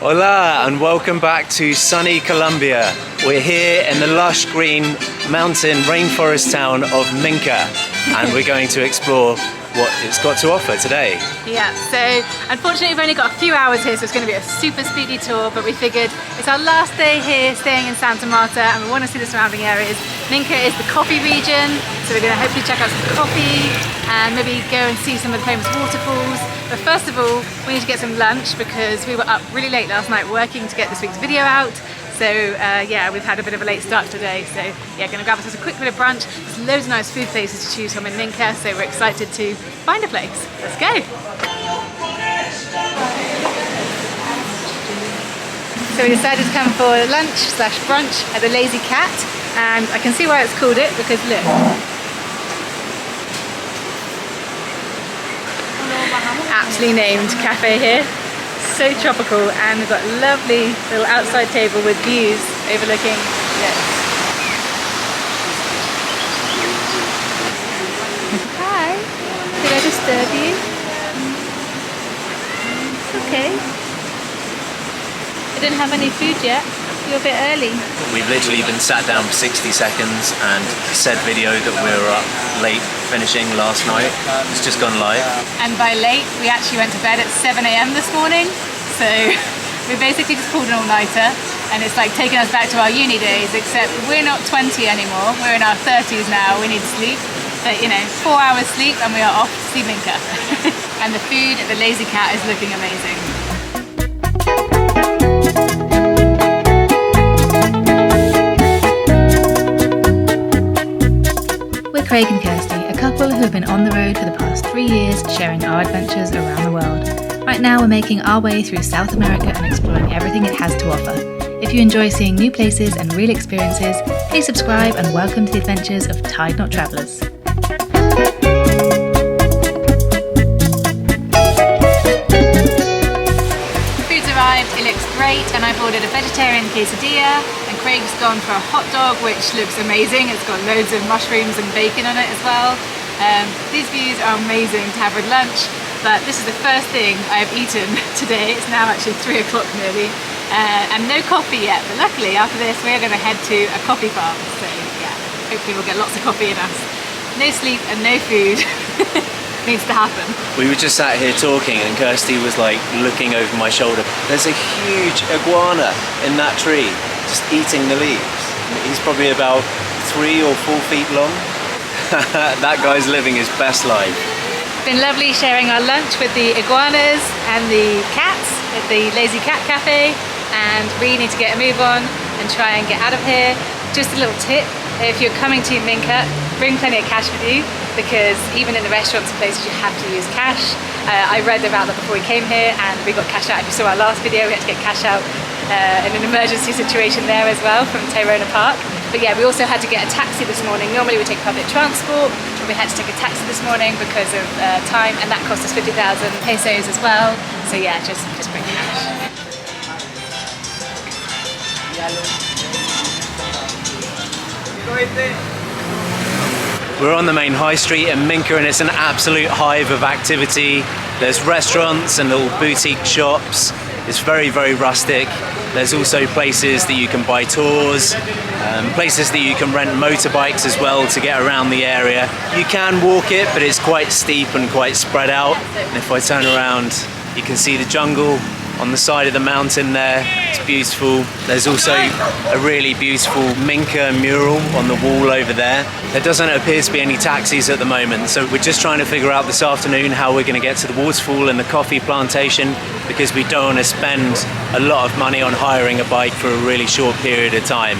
Hola and welcome back to sunny Colombia. We're here in the lush green mountain rainforest town of Minca and we're going to explore what it's got to offer today. Yeah, so unfortunately we've only got a few hours here, so it's going to be a super speedy tour, but we figured it's our last day here staying in Santa Marta and we want to see the surrounding areas. Minca is the coffee region, so we're going to hopefully check out some coffee and maybe go and see some of the famous waterfalls. But first of all, we need to get some lunch because we were up really late last night working to get this week's video out. So yeah, we've had a bit of a late start today. So yeah, going to grab us a quick bit of brunch. There's loads of nice food places to choose from in Minca, so we're excited to find a place. Let's go. So we decided to come for lunch/brunch at the Lazy Cat, and I can see why it's called it because look. Aptly named cafe here. So tropical, and we've got a lovely little outside table with views overlooking Hi, did I disturb you? It's okay. I didn't have any food yet. You're a bit early. We've literally been sat down for 60 seconds and said video that we were up late finishing last night. It's just gone live. And by late, we actually went to bed at 7 AM this morning. So we basically just pulled an all-nighter, and it's like taking us back to our uni days, except we're not 20 anymore, we're in our 30s now, we need sleep. But you know, 4 hours sleep and we are off to see Minca. And the food at the Lazy Cat is looking amazing. We're Craig and Kirsty, a couple who have been on the road for the past 3 years sharing our adventures around the world. Right now we're making our way through South America and exploring everything it has to offer. If you enjoy seeing new places and real experiences, please subscribe and welcome to the adventures of Tide Not Travellers. Food's arrived, it looks great, and I've ordered a vegetarian quesadilla, and Craig's gone for a hot dog which looks amazing. It's got loads of mushrooms and bacon on it as well. These views are amazing to have with lunch. But this is the first thing I have eaten today. It's now actually 3 o'clock nearly, and no coffee yet. But luckily, after this, we're going to head to a coffee farm. So yeah, hopefully we'll get lots of coffee in us. No sleep and no food needs to happen. We were just sat here talking and Kirsty was like looking over my shoulder. There's a huge iguana in that tree, just eating the leaves. He's probably about 3 or 4 feet long. That guy's living his best life. It's been lovely sharing our lunch with the iguanas and the cats at the Lazy Cat Cafe, and we need to get a move on and try and get out of here. Just a little tip, if you're coming to Minca, bring plenty of cash with you, because even in the restaurants and places you have to use cash. I read about that before we came here and we got cash out. If you saw our last video, we had to get cash out in an emergency situation there as well from Tayrona Park. But yeah, we also had to get a taxi this morning. Normally we take public transport, but we had to take a taxi this morning because of time, and that cost us 50,000 pesos as well. So yeah, just bring cash. We're on the main high street in Minca and it's an absolute hive of activity. There's restaurants and little boutique shops. It's very, very rustic. There's also places that you can buy tours, places that you can rent motorbikes as well to get around the area. You can walk it, but it's quite steep and quite spread out. And if I turn around, you can see the jungle on the side of the mountain there. It's beautiful. There's also a really beautiful Minca mural on the wall over there. There doesn't appear to be any taxis at the moment, so we're just trying to figure out this afternoon how we're going to get to the waterfall and the coffee plantation, because we don't want to spend a lot of money on hiring a bike for a really short period of time.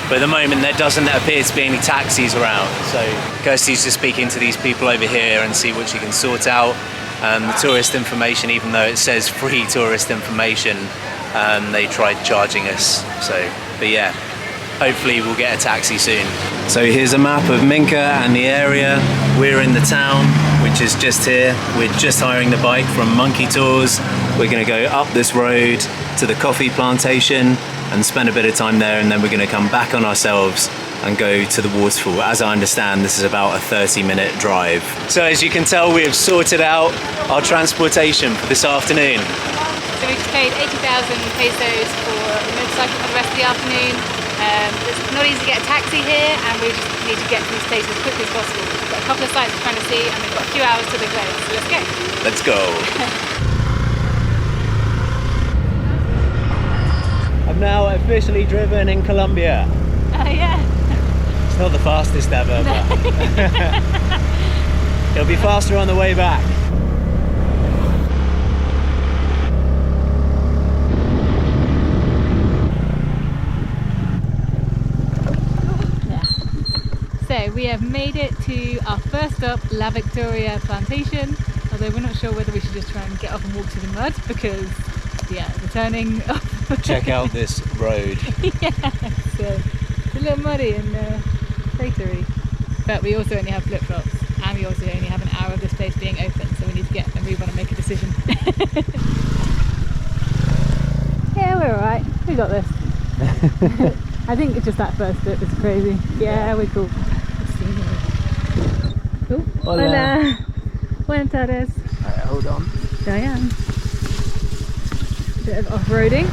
But at the moment there doesn't appear to be any taxis around, so Kirsty's just speaking to these people over here and see what she can sort out. The tourist information, even though it says free tourist information, they tried charging us. But yeah, hopefully we'll get a taxi soon. So here's a map of Minca and the area. We're in the town, which is just here. We're just hiring the bike from Monkey Tours. We're gonna go up this road to the coffee plantation and spend a bit of time there, and then we're gonna come back on ourselves and go to the waterfall. As I understand, this is about a 30-minute drive. So as you can tell, we have sorted out our transportation for this afternoon. So we just paid 80,000 pesos for the motorcycle for the rest of the afternoon. It's not easy to get a taxi here, and we just need to get to this place as quickly as possible. We've got a couple of sites we're trying to see, and we've got a few hours till they close, so let's go. Let's go. I've now officially driven in Colombia. Yeah. It's not the fastest ever, but it'll be faster on the way back. So we have made it to our first stop, La Victoria plantation, although we're not sure whether we should just try and get off and walk through the mud because, yeah, the turning off. Check out this road. Yeah, so it's a little muddy and cratery. But we also only have flip-flops, and we also only have an hour of this place being open, so we need to get a move on and make a decision. Yeah, we're alright. We got this. I think it's just that first bit was crazy. Yeah, we're cool. Oh, hola. Buenas tardes. Hold on. There I am. Bit of off-roading.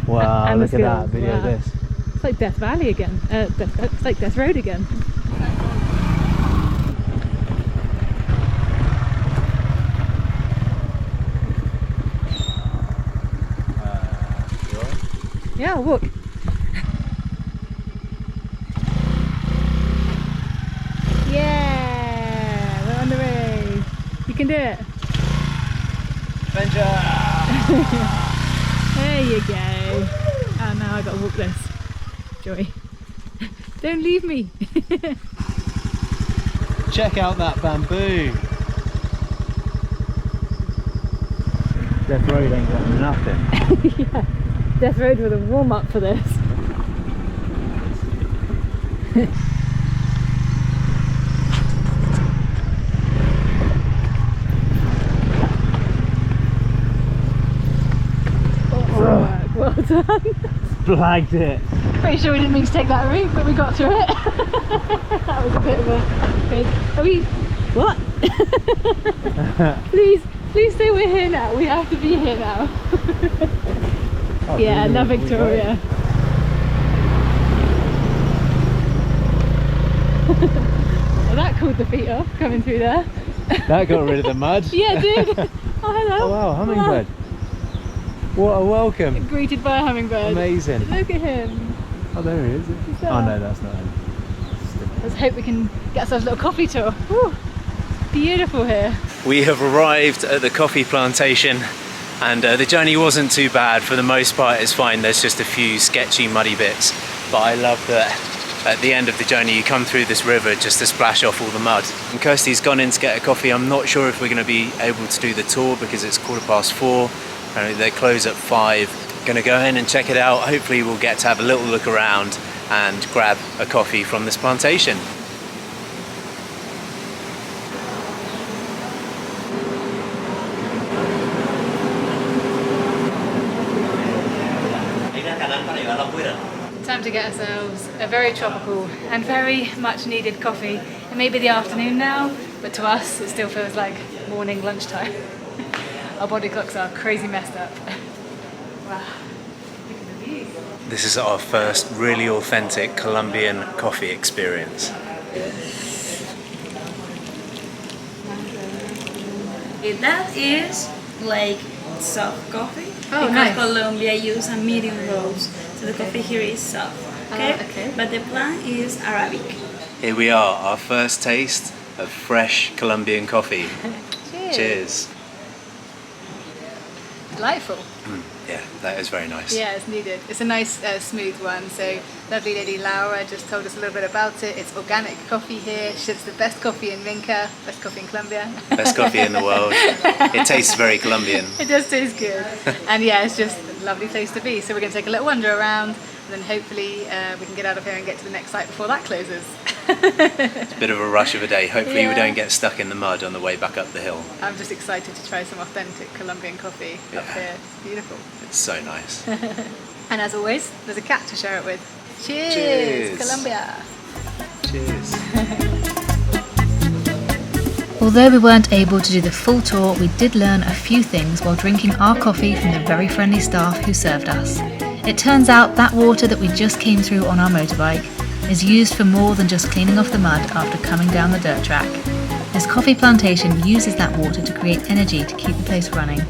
Wow, And look the at that skills. video Wow. of this. It's like Death Valley again. It's like Death Road again. Yeah, I'll walk. Yeah, we're on the way. You can do it. Adventure! There you go. Oh, now I gotta walk this. Joy. Don't leave me. Check out that bamboo. Death Road ain't got nothing. Yeah. Death Road with a warm up for this. Well done. Flagged it. Pretty sure we didn't mean to take that route, but we got through it. That was a bit of a big. Are we? What? Please say we're here now. We have to be here now. Yeah, La Victoria. Well, that cooled the feet off coming through there. That got rid of the mud. Yeah, it did. Oh, hello. Oh wow, hummingbird. What a welcome. Greeted by a hummingbird. Amazing. Look at him. Oh, there he is. Oh no, that's not him. Let's hope we can get ourselves a little coffee tour. Woo. Beautiful here. We have arrived at the coffee plantation, and the journey wasn't too bad. For the most part, it's fine. There's just a few sketchy, muddy bits, but I love that at the end of the journey you come through this river just to splash off all the mud. And Kirsty's gone in to get a coffee. I'm not sure if we're going to be able to do the tour because it's 4:15. Apparently they close at 5. Gonna go in and check it out. Hopefully we'll get to have a little look around and grab a coffee from this plantation. Time to get ourselves a very tropical and very much needed coffee. It may be the afternoon now, but to us it still feels like morning, lunchtime. Our body clocks are crazy messed up. Wow, look at the views. This is our first really authentic Colombian coffee experience. That is like soft coffee. Oh, because nice. Colombia use a medium roast, so the coffee here is soft. Okay? Okay. But the plant is Arabic. Here we are, our first taste of fresh Colombian coffee. Cheers. Cheers. Delightful. Yeah, that is very nice. Yeah, it's needed. It's a nice smooth one. So lovely lady Laura just told us a little bit about it. It's organic coffee here. It's the best coffee in Minca, best coffee in Colombia. Best coffee in the world. It tastes very Colombian. It does taste good. And yeah, it's just a lovely place to be. So we're going to take a little wander around, and then hopefully we can get out of here and get to the next site before that closes. It's a bit of a rush of a day. Hopefully we Yeah. don't get stuck in the mud on the way back up the hill. I'm just excited to try some authentic Colombian coffee up Yeah. here. It's beautiful. It's so nice. And as always, there's a cat to share it with. Cheers, Cheers. Colombia! Cheers. Although we weren't able to do the full tour, we did learn a few things while drinking our coffee from the very friendly staff who served us. It turns out that water that we just came through on our motorbike is used for more than just cleaning off the mud after coming down the dirt track. This coffee plantation uses that water to create energy to keep the place running.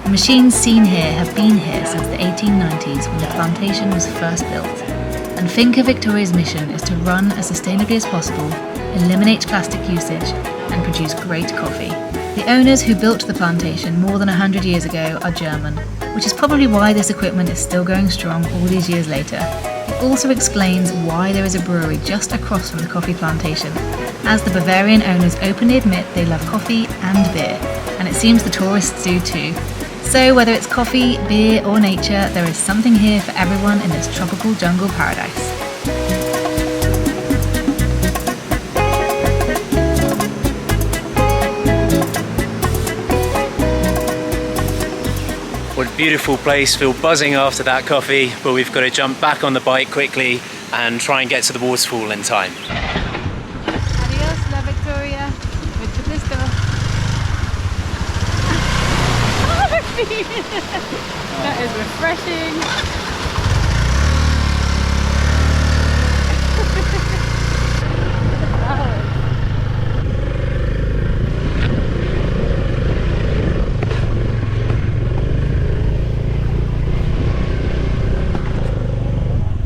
The machines seen here have been here since the 1890s when the plantation was first built. And Finca Victoria's mission is to run as sustainably as possible, eliminate plastic usage, and produce great coffee. The owners who built the plantation more than 100 years ago are German, which is probably why this equipment is still going strong all these years later. It also explains why there is a brewery just across from the coffee plantation, as the Bavarian owners openly admit they love coffee and beer, and it seems the tourists do too. So whether it's coffee, beer or nature, there is something here for everyone in this tropical jungle paradise. What a beautiful place, feel buzzing after that coffee, but we've got to jump back on the bike quickly and try and get to the waterfall in time. Adios, La Victoria. Mucho gusto. That is refreshing.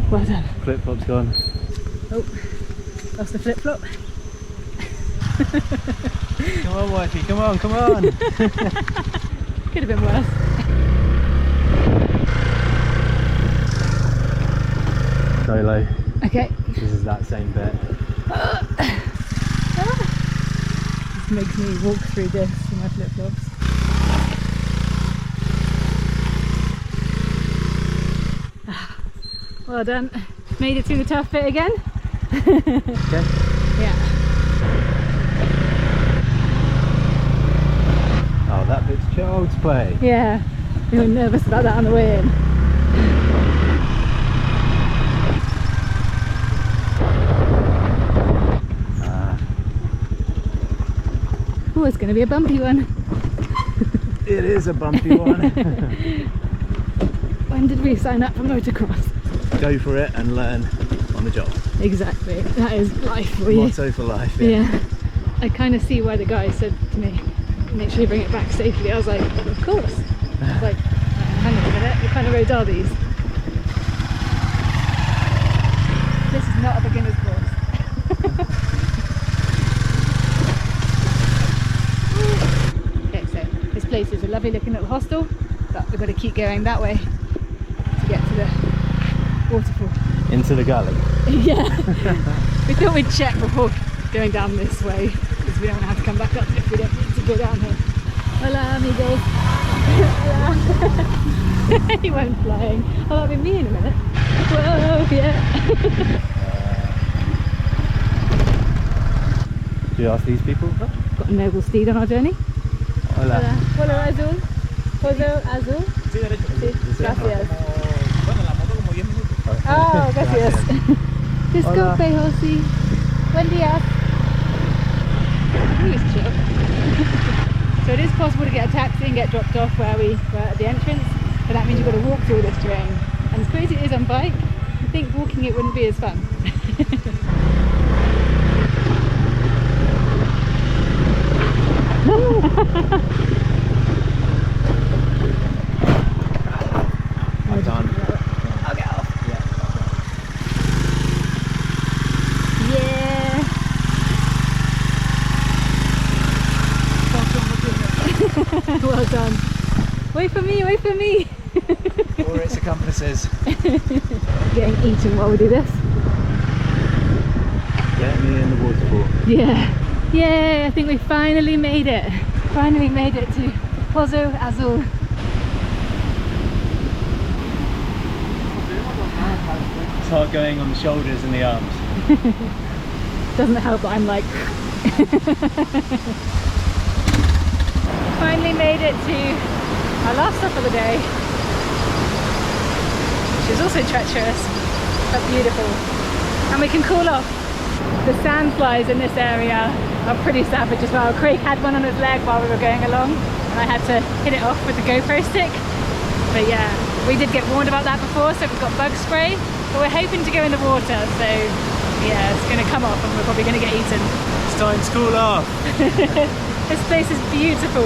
Well done. Flip-flop's gone. Oh, lost the flip-flop. Come on, wifey, come on, come on. Could have been worse. Solo. Okay. This is that same bit. This makes me walk through this in my flip-flops. Well done. Made it through the tough bit again. Okay. Yeah. Oh, that bit's child's play. Yeah. We were nervous about that on the way in. Oh, it's going to be a bumpy one. It is a bumpy one. When did we sign up for motocross? Go for it and learn on the job. Exactly. That is life for you. Motto for life. Yeah. I kind of see why the guy said to me, make sure you bring it back safely. I was like, of course. I was like, hang on a minute, what kind of roads are these? This is not a beginner's course. Okay, so this place is a lovely looking little hostel, but we've got to keep going that way to get to the waterfall. Into the gully. Yeah. We thought we'd check before going down this way, because we don't want to have to come back up if we don't need to go down here. Hola, amigos. Hola. He went flying. Oh, that'll be me in a minute. Whoa, yeah. Do you ask these people? Oh, got a noble steed on our journey. Hola. Polo azul. Polo azul. Sí, gracias. Oh, gracias. Disculpe, Josie. Buen día. He was chill. So it is possible to get a taxi and get dropped off where we were at the entrance, but that means you've got to walk through all this terrain. And as crazy as it is on bike, I think walking it wouldn't be as fun. I'm done. I'll get off. Yeah. Well done. Wait for me, wait for me. Or its accomplices. Getting eaten while we do this. Get me in the waterfall. Yeah. Yay, I think we finally made it. Finally made it to Pozo Azul. It's hard going on the shoulders and the arms. Doesn't help that I'm like... Finally made it to our last stop of the day, which is also treacherous but beautiful. And we can cool off. The sand flies in this area are pretty savage as well. Craig had one on his leg while we were going along, and I had to hit it off with the GoPro stick. But yeah, we did get warned about that before, so we've got bug spray, but we're hoping to go in the water, so yeah, it's going to come off and we're probably going to get eaten. It's time to cool off. This place is beautiful.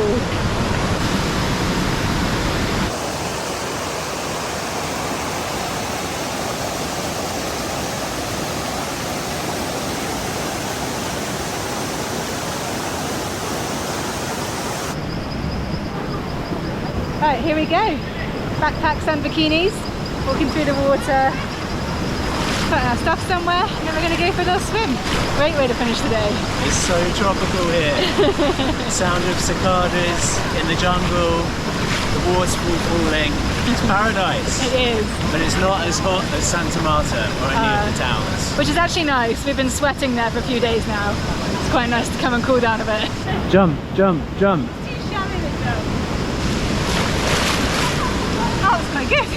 Right, here we go. Backpacks and bikinis, walking through the water, putting our stuff somewhere, and then we're going to go for a little swim. Great way to finish the day. It's so tropical here. Sound of cicadas in the jungle, the waterfall falling. It's paradise. It is. But it's not as hot as Santa Marta or any of the towns. Which is actually nice. We've been sweating there for a few days now. It's quite nice to come and cool down a bit. Jump, jump, jump. Oh, it's quite good.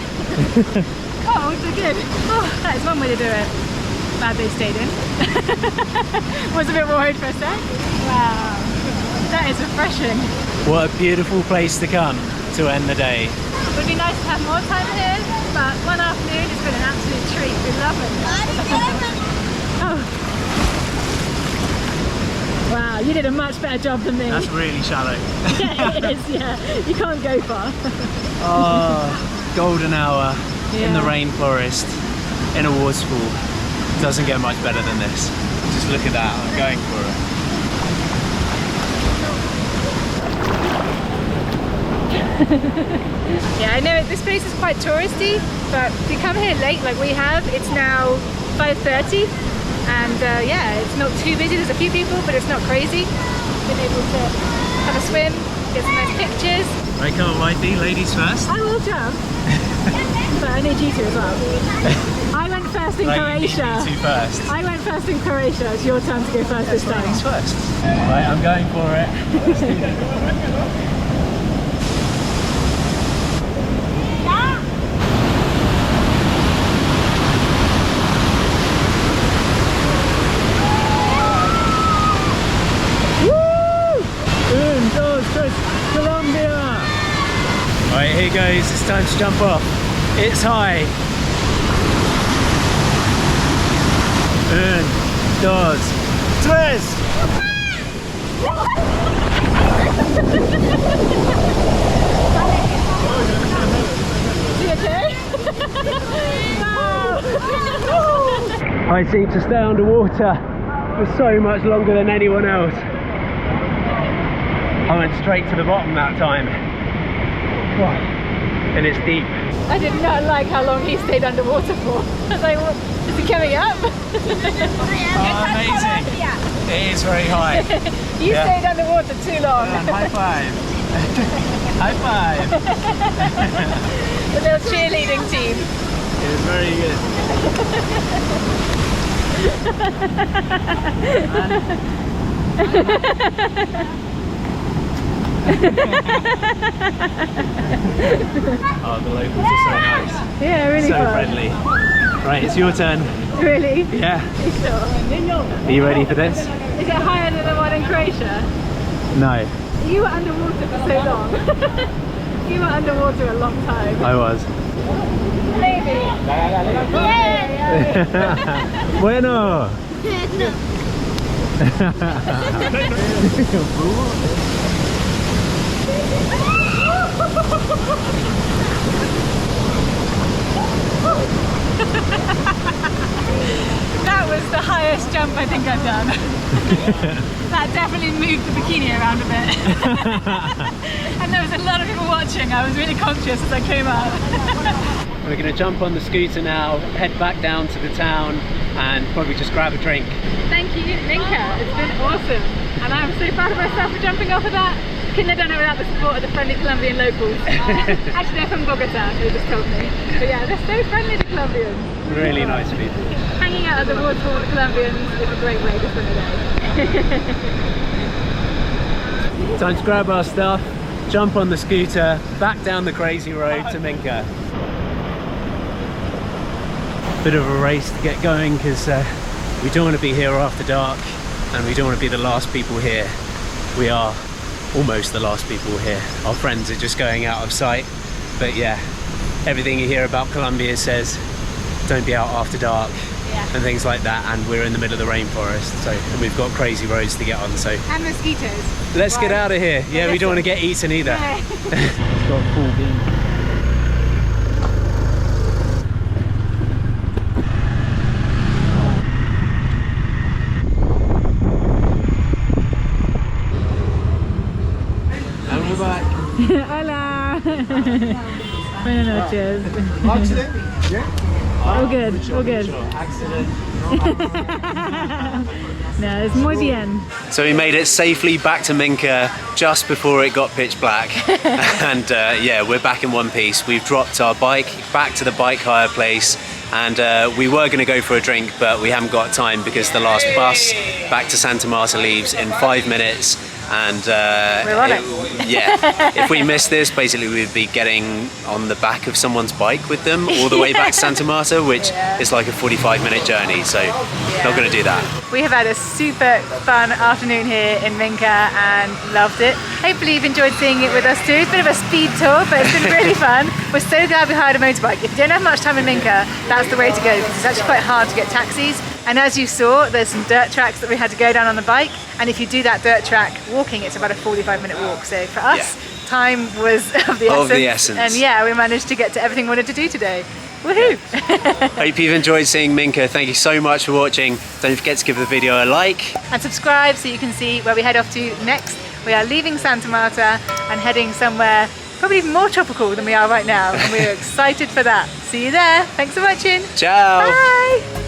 Oh, it's so good. Oh, that is one way to do it. Glad they stayed in. Was a bit worried for a sec. Wow, that is refreshing. What a beautiful place to come to end the day. It would be nice to have more time here, but one afternoon has been an absolute treat. We love it. Oh. Wow, you did a much better job than me. That's really shallow. Yeah, it is, yeah. You can't go far. Oh, golden hour in the Yeah. rainforest, in a waterfall. Doesn't get much better than this. Just look at that, I'm going for it. Yeah, I know this place is quite touristy, but if you come here late like we have, it's now 5:30, and yeah, it's not too busy. There's a few people, but it's not crazy. Been able to have a swim, get some nice pictures. Right, come on, Whitey, ladies first. I will jump, but I need you to as well. I went first in Croatia. You first. I went first in Croatia. It's your turn to go first this time. Ladies first. Right, I'm going for it. Let's do that. Colombia! Right, here goes, it's time to jump off. It's high. 1, 2, 3. You okay? I seem to stay underwater for so much longer than anyone else. I went straight to the bottom that time. Wow. And it's deep. I did not like how long he stayed underwater for. I was like, what? Is he coming up? Oh, amazing. It is very high. You stayed underwater too long. High five. High five. The little cheerleading team. It was very good. Oh, the locals are so nice. Yeah, really so fun. friendly. Right, it's your turn. Really? Yeah. You sure? Are you ready for this? Is it higher than the one in Croatia? No, You were underwater for so long. You were underwater a long time. I was. Maybe. Bueno. That was the highest jump I think I've done. That definitely moved the bikini around a bit. And there was a lot of people watching. I was really conscious as I came up. We're going to jump on the scooter now, head back down to the town and probably just grab a drink. Thank you, Minca. It's been awesome. And I'm so proud of myself for jumping off of that. Couldn't have done it without the support of the friendly Colombian locals. Actually, they're from Bogota, they just told me. But yeah, they're so friendly, the Colombians. Really nice people. Hanging out at the waterfall with the Colombians is a great way to spend the day. Time to grab our stuff, jump on the scooter, back down the crazy road to Minca. Bit of a race to get going because we don't want to be here after dark. and we don't want to be the last people here. We are almost the last people here. Our friends are just going out of sight. But yeah, everything you hear about Colombia says don't be out after dark and things like that, and we're in the middle of the rainforest, so and we've got crazy roads to get on, so And mosquitoes. let's get out of here. Yeah, we don't want to get eaten either. Yeah. It's got full beam. And we're back. Hola. Buenas noches. All good, all good. No, it's muy bien. So we made it safely back to Minca just before it got pitch black. And yeah, we're back in one piece. We've dropped our bike back to the bike hire place, and we were going to go for a drink, but we haven't got time because the last bus back to Santa Marta leaves in 5 minutes. And We're on it. Yeah, if we miss this, basically we'd be getting on the back of someone's bike with them all the way back to Santa Marta, which is like a 45-minute journey, so not going to do that. We have had a super fun afternoon here in Minca and loved it. Hopefully you've enjoyed seeing it with us too. It's a bit of a speed tour, but it's been really fun. We're so glad we hired a motorbike. If you don't have much time in Minca, that's the way to go, because it's actually quite hard to get taxis. And as you saw, there's some dirt tracks that we had to go down on the bike. And if you do that dirt track walking, it's about a 45-minute walk. So for us, time was of the essence. And yeah, we managed to get to everything we wanted to do today. Woohoo! Hope you've enjoyed seeing Minca. Thank you so much for watching. Don't forget to give the video a like. And subscribe so you can see where we head off to next. We are leaving Santa Marta and heading somewhere probably even more tropical than we are right now. And we're excited for that. See you there. Thanks for watching. Ciao! Bye!